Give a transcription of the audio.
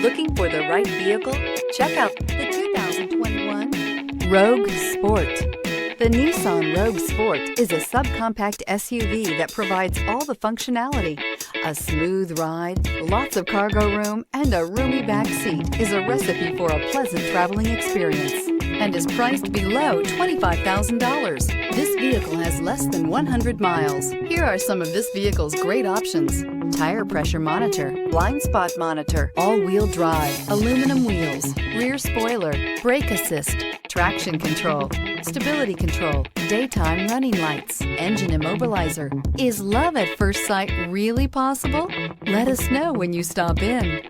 Looking for the right vehicle? Check out the 2021 Rogue Sport. The Nissan Rogue Sport is a subcompact SUV that provides all the functionality. A smooth ride, lots of cargo room, and a roomy back seat is a recipe for a pleasant traveling experience and is priced below $25,000. This vehicle has less than 100 miles. Here are some of this vehicle's great options: tire pressure monitor, blind spot monitor, all-wheel drive, aluminum wheels, rear spoiler, brake assist, traction control, stability control, daytime running lights, engine immobilizer. Is love at first sight really possible? Let us know when you stop in.